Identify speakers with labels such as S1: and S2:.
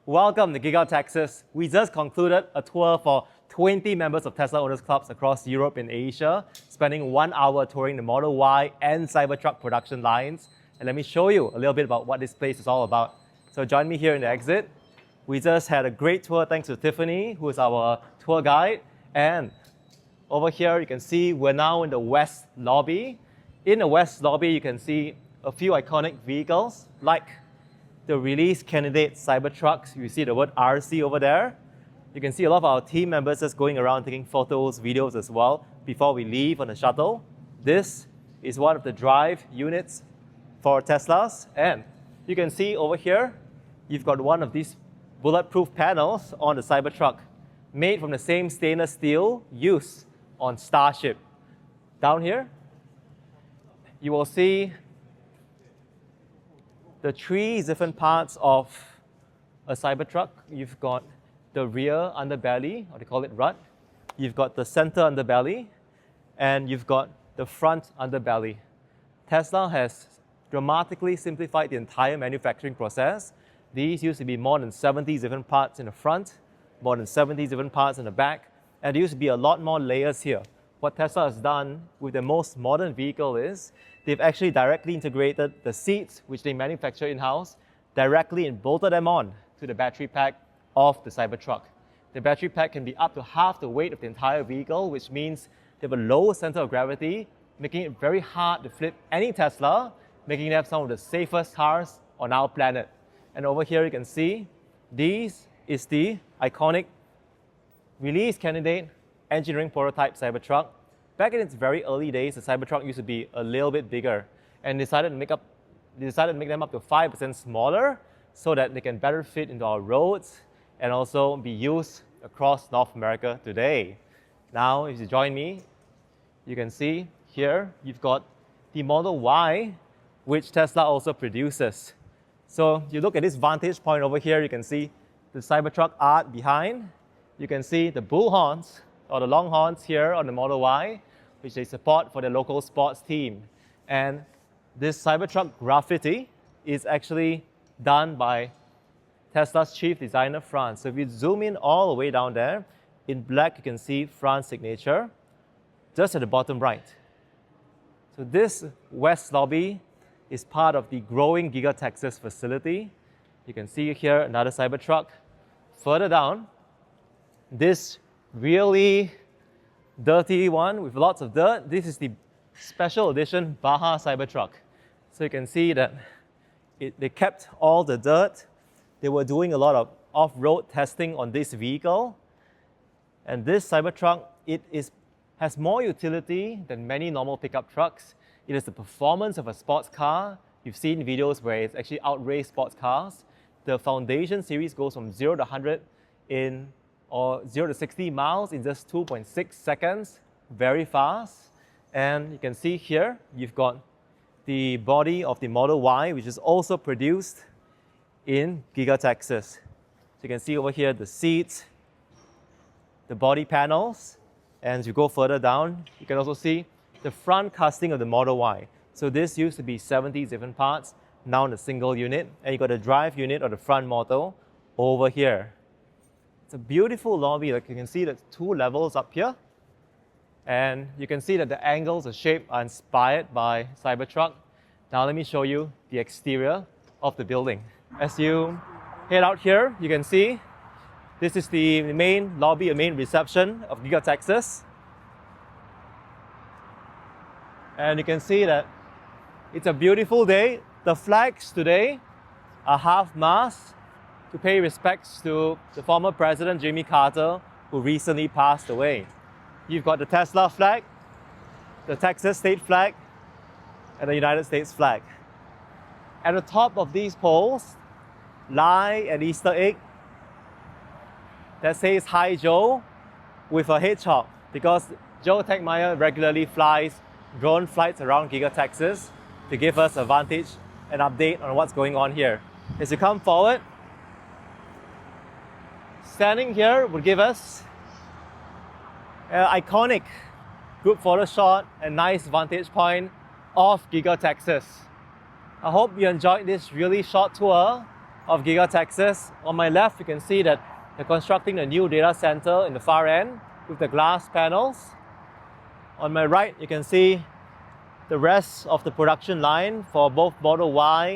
S1: Welcome to Giga Texas. We just concluded a tour for 20 members of Tesla Owners Clubs across Europe and Asia, spending 1 hour touring the Model Y and Cybertruck production lines. And let me show you a little bit about what this place is all about. So join me here in the exit. We just had a great tour thanks to Tiffany, who is our tour guide. And over here, you can see we're now in the West Lobby. In the West Lobby, you can see a few iconic vehicles like the release candidate Cybertrucks. You see the word RC over there. You can see a lot of our team members just going around taking photos, videos as well before we leave on the shuttle. This is one of the drive units for Teslas. And you can see over here, you've got one of these bulletproof panels on the Cybertruck, made from the same stainless steel used on Starship. Down here, you will see the 3 different parts of a Cybertruck. You've got the rear underbelly, or they call it rut. You've got the center underbelly, and you've got the front underbelly. Tesla has dramatically simplified the entire manufacturing process. These used to be more than 70 different parts in the front, more than 70 different parts in the back, and there used to be a lot more layers here. What Tesla has done with the most modern vehicle is they've actually directly integrated the seats, which they manufacture in-house, directly and bolted them on to the battery pack of the Cybertruck. The battery pack can be up to half the weight of the entire vehicle, which means they have a low center of gravity, making it very hard to flip any Tesla, making them some of the safest cars on our planet. And over here you can see, this is the iconic release candidate engineering prototype Cybertruck. Back in its very early days, the Cybertruck used to be a little bit bigger, and decided to make them up to 5% smaller so that they can better fit into our roads and also be used across North America today. Now, if you join me, you can see here you've got the Model Y, which Tesla also produces. So you look at this vantage point over here, you can see the Cybertruck art behind. You can see the bull horns, or the long horns here on the Model Y, which they support for their local sports team. And this Cybertruck graffiti is actually done by Tesla's chief designer, Franz. So if you zoom in all the way down there, in black you can see Franz's signature, just at the bottom right. So this West Lobby is part of the growing Giga Texas facility. You can see here another Cybertruck. Further down, this really dirty one with lots of dirt. This is the special edition Baja Cybertruck. So you can see that they kept all the dirt. They were doing a lot of off-road testing on this vehicle. And this Cybertruck, has more utility than many normal pickup trucks. It has the performance of a sports car. You've seen videos where it's actually outraced sports cars. The Foundation series goes from 0 to 100 or 0 to 60 miles in just 2.6 seconds, very fast. And you can see here, you've got the body of the Model Y, which is also produced in Giga Texas. So you can see over here the seats, the body panels, and as you go further down, you can also see the front casting of the Model Y. So this used to be 70 different parts, now in a single unit, and you got the drive unit or the front model over here. It's a beautiful lobby. Like you can see the 2 levels up here. And you can see that the angles, the shape are inspired by Cybertruck. Now let me show you the exterior of the building. As you head out here, you can see this is the main lobby, the main reception of Giga Texas. And you can see that it's a beautiful day. The flags today are half-mast to pay respects to the former President Jimmy Carter, who recently passed away. You've got the Tesla flag, the Texas state flag, and the United States flag. At the top of these poles lie an Easter egg that says "Hi Joe" with a hedgehog, because Joe Tegmeyer regularly flies drone flights around Giga Texas to give us a vantage and update on what's going on here. As you come forward, standing here would give us an iconic group photo shot and nice vantage point of Giga Texas. I hope you enjoyed this really short tour of Giga Texas. On my left, you can see that they're constructing a new data center in the far end with the glass panels. On my right, you can see the rest of the production line for both Model Y